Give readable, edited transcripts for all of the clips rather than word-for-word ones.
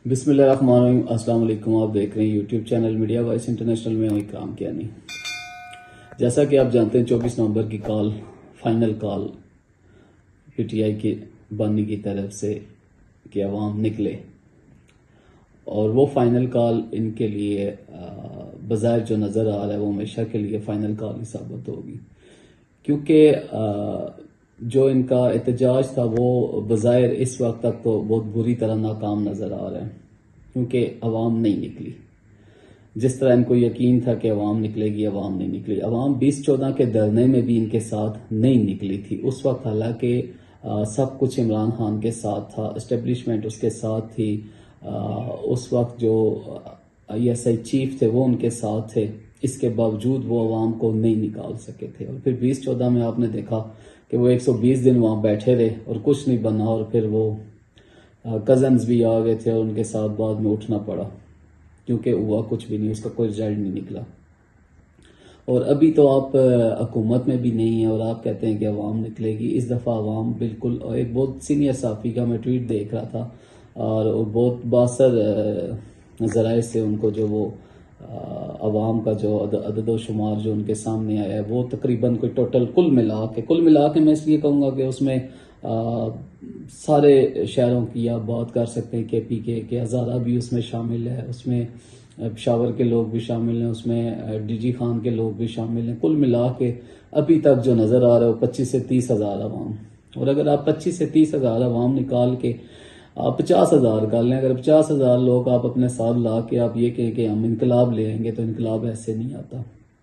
بسم اللہ الرحمن الرحیم۔ السلام علیکم، آپ دیکھ رہے ہیں YouTube channel media voice international میں ہوں اکرام کیانی۔ جیسا کہ آپ جانتے ہیں 24 نومبر کی کال، final call P T I کے بانی کی طرف سے کہ عوام نکلے، اور وہ فائنل کال ان کے لیے بظاہر جو نظر آ رہا ہے وہ ہمیشہ کے لیے فائنل کال ہی ثابت ہوگی، کیونکہ جو ان کا احتجاج تھا وہ بظاہر اس وقت تک تو بہت بری طرح ناکام نظر آ رہا ہے، کیونکہ عوام نہیں نکلی۔ جس طرح ان کو یقین تھا کہ عوام نکلے گی، عوام نہیں نکلی۔ عوام 2014 کے دھرنے میں بھی ان کے ساتھ نہیں نکلی تھی اس وقت، حالانکہ سب کچھ عمران خان کے ساتھ تھا، اسٹیبلشمنٹ اس کے ساتھ تھی، اس وقت جو ISI چیف تھے وہ ان کے ساتھ تھے، اس کے باوجود وہ عوام کو نہیں نکال سکے تھے۔ اور پھر 2014 میں آپ نے دیکھا کہ وہ 120 دن وہاں بیٹھے رہے اور کچھ نہیں بنا، اور پھر وہ کزنز بھی آ گئے تھے اور ان کے ساتھ بعد میں اٹھنا پڑا، کیونکہ ہوا کچھ بھی نہیں، اس کا کوئی رزلٹ نہیں نکلا۔ اور ابھی تو آپ حکومت میں بھی نہیں ہیں اور آپ کہتے ہیں کہ عوام نکلے گی۔ اس دفعہ عوام بالکل، ایک بہت سینئر صحافی کا میں ٹویٹ دیکھ رہا تھا، اور بہت باثر ذرائع سے ان کو جو وہ عوام کا جو عدد و شمار جو ان کے سامنے آیا ہے وہ تقریباً کوئی ٹوٹل کل ملا کے میں اس لیے کہوں گا کہ اس میں سارے شہروں کی آپ بات کر سکتے ہیں، KP کے ہزارہ بھی اس میں شامل ہے، اس میں پشاور کے لوگ بھی شامل ہیں، اس میں DG خان کے لوگ بھی شامل ہیں۔ کل ملا کے ابھی تک جو نظر آ رہا ہے وہ 25 سے 30 ہزار عوام، اور اگر آپ 25 سے 30 ہزار عوام نکال کے آپ 50 ہزار کر لیں، اگر 50 ہزار لوگ آپ اپنے ساتھ لا کے آپ یہ کہیں کہ ہم انقلاب لے آئیں گے تو انقلاب ایسے نہیں آتا،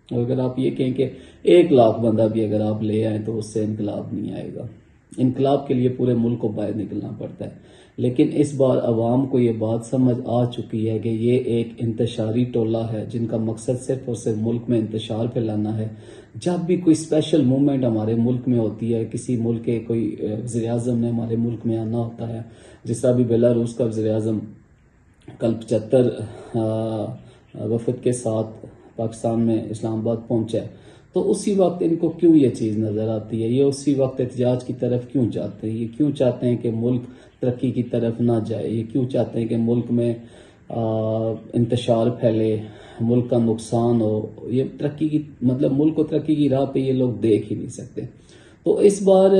اور اگر آپ یہ کہیں کہ 1 لاکھ بندہ بھی اگر آپ لے آئیں تو اس سے انقلاب نہیں آئے گا۔ انقلاب کے لیے پورے ملک کو باہر نکلنا پڑتا ہے، لیکن اس بار عوام کو یہ بات سمجھ آ چکی ہے کہ یہ ایک انتشاری ٹولہ ہے جن کا مقصد صرف اور صرف ملک میں انتشار پھیلانا ہے۔ جب بھی کوئی اسپیشل موومنٹ ہمارے ملک میں ہوتی ہے، کسی ملک کے کوئی وزیر اعظم نے ہمارے ملک میں آنا ہوتا ہے، جس طرح بھی بیلاروس کا وزیر اعظم کل 75 وفد کے ساتھ پاکستان میں اسلام آباد پہنچا ہے، تو اسی وقت ان کو کیوں یہ چیز نظر آتی ہے، یہ اسی وقت احتجاج کی طرف کیوں جاتے ہیں، یہ کیوں چاہتے ہیں کہ ملک ترقی کی طرف نہ جائے، یہ کیوں چاہتے ہیں کہ ملک میں انتشار پھیلے، ملک کا نقصان ہو، یہ ترقی کی ملک کو ترقی کی راہ پہ یہ لوگ دیکھ ہی نہیں سکتے۔ تو اس بار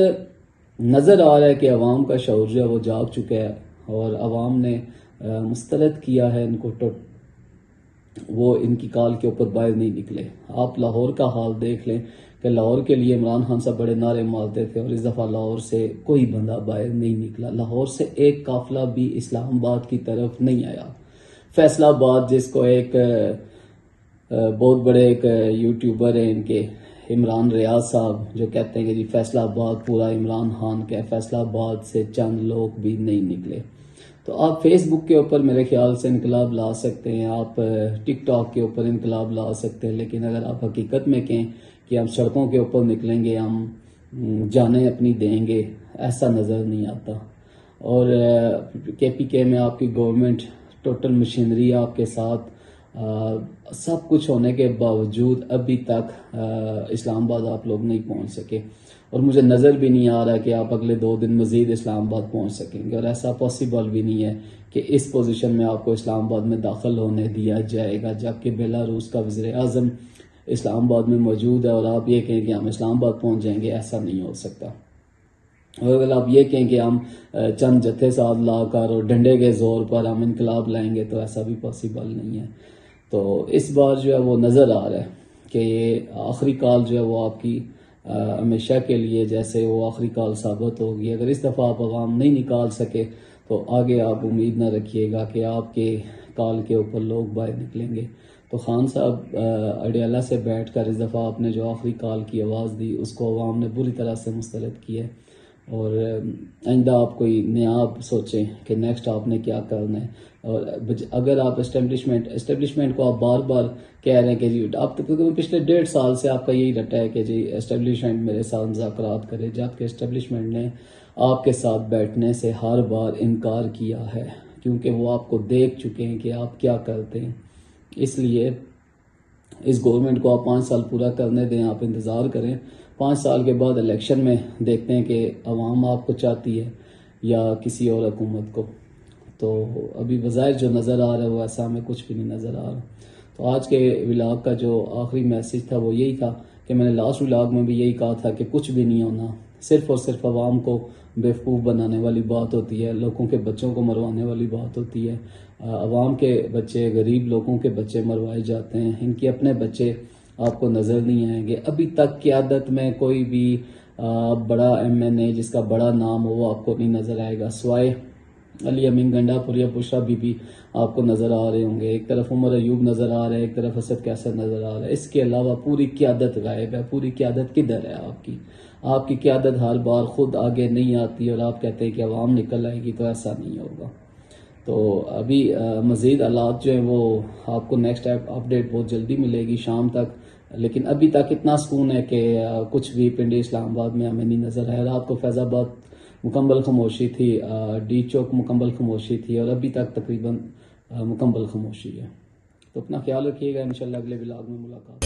نظر آ رہا ہے کہ عوام کا شعور جو ہے وہ جاگ چکا ہے، اور عوام نے مسترد کیا ہے ان کو، وہ ان کی کال کے اوپر باہر نہیں نکلے۔ آپ لاہور کا حال دیکھ لیں کہ لاہور کے لیے عمران خان صاحب بڑے نعرے مارتے تھے، اور اس دفعہ لاہور سے کوئی بندہ باہر نہیں نکلا، لاہور سے ایک قافلہ بھی اسلام آباد کی طرف نہیں آیا۔ فیصل آباد، جس کو ایک بہت بڑے ایک یوٹیوبر ہیں ان کے عمران ریاض صاحب، جو کہتے ہیں کہ جی فیصل آباد پورا عمران خان کا ہے، فیصل آباد سے چند لوگ بھی نہیں نکلے۔ تو آپ فیس بک کے اوپر میرے خیال سے انقلاب لا سکتے ہیں، آپ ٹک ٹاک کے اوپر انقلاب لا سکتے ہیں، لیکن اگر آپ حقیقت میں کہیں کہ ہم سڑکوں کے اوپر نکلیں گے، ہم جانیں اپنی دیں گے، ایسا نظر نہیں آتا۔ اور KPK میں آپ کی گورنمنٹ ٹوٹل مشینری آپ کے ساتھ، سب کچھ ہونے کے باوجود ابھی تک اسلام آباد آپ لوگ نہیں پہنچ سکے، اور مجھے نظر بھی نہیں آ رہا کہ آپ اگلے 2 دن مزید اسلام آباد پہنچ سکیں گے، اور ایسا پاسبل بھی نہیں ہے کہ اس پوزیشن میں آپ کو اسلام آباد میں داخل ہونے دیا جائے گا، جبکہ بیلاروس کا وزیر اعظم اسلام آباد میں موجود ہے، اور آپ یہ کہیں کہ ہم اسلام آباد پہنچ جائیں گے، ایسا نہیں ہو سکتا۔ اور اگر آپ یہ کہیں کہ ہم چند جتھے ساتھ لا کر اور ڈنڈے کے زور پر ہم انقلاب لائیں گے تو ایسا بھی پاسبل نہیں ہے۔ تو اس بار جو ہے وہ نظر آ رہا ہے کہ یہ آخری کال جو ہے وہ آپ کی ہمیشہ کے لیے جیسے وہ آخری کال ثابت ہوگی۔ اگر اس دفعہ آپ عوام نہیں نکال سکے تو آگے آپ امید نہ رکھیے گا کہ آپ کے کال کے اوپر لوگ باہر نکلیں گے۔ تو خان صاحب اڈیالہ سے بیٹھ کر اس دفعہ آپ نے جو آخری کال کی آواز دی اس کو عوام نے بری طرح سے مسترد کیا ہے، اور آئندہ آپ کوئی نیا سوچیں کہ نیکسٹ آپ نے کیا کرنا ہے۔ اور اگر آپ اسٹیبلشمنٹ کو آپ بار بار کہہ رہے ہیں کہ جی آپ تقریباً پچھلے 1.5 سال سے آپ کا یہی رٹا ہے کہ جی اسٹیبلشمنٹ میرے ساتھ مذاکرات کرے، جبکہ اسٹیبلشمنٹ نے آپ کے ساتھ بیٹھنے سے ہر بار انکار کیا ہے، کیونکہ وہ آپ کو دیکھ چکے ہیں کہ آپ کیا کرتے ہیں۔ اس لیے اس گورنمنٹ کو آپ 5 سال پورا کرنے دیں، آپ انتظار کریں، 5 سال کے بعد الیکشن میں دیکھتے ہیں کہ عوام آپ کو چاہتی ہے یا کسی اور حکومت کو۔ تو ابھی بظاہر جو نظر آ رہا ہے وہ ایسا ہمیں کچھ بھی نہیں نظر آ رہا. تو آج کے ولاگ کا جو آخری میسج تھا وہ یہی تھا کہ میں نے لاسٹ ولاگ میں بھی یہی کہا تھا کہ کچھ بھی نہیں ہونا, صرف اور صرف عوام کو بیوقوف بنانے والی بات ہوتی ہے, لوگوں کے بچوں کو مروانے والی بات ہوتی ہے. عوام کے بچے, غریب لوگوں کے بچے مروائے جاتے ہیں, ان کے اپنے بچے آپ کو نظر نہیں آئیں گے. ابھی تک قیادت میں کوئی بھی بڑا ایم این اے جس کا بڑا نام ہو وہ آپ کو نہیں نظر آئے گا, سوائے علی امین گنڈا پور یا بشرا بی بی آپ کو نظر آ رہے ہوں گے. ایک طرف عمر ایوب نظر آ رہا ہے, ایک طرف اسد کیسر نظر آ رہا ہے. اس کے علاوہ پوری قیادت غائب ہے. پوری قیادت کدھر ہے آپ کی قیادت ہر بار خود آگے نہیں آتی اور آپ کہتے ہیں کہ عوام نکل آئے گی, تو ایسا نہیں ہوگا. تو ابھی مزید حالات جو ہیں وہ آپ کو نیکسٹ اپڈیٹ بہت جلدی ملے گی شام تک, لیکن ابھی تک اتنا سکون ہے کہ کچھ بھی پنڈی اسلام آباد میں ہمیں نہیں نظر آیا. رات کو فیض آباد مکمل خاموشی تھی, ڈی چوک مکمل خاموشی تھی, اور ابھی تک تقریباً مکمل خاموشی ہے. تو اپنا خیال رکھیے گا, انشاءاللہ اگلے ولاگ میں ملاقات.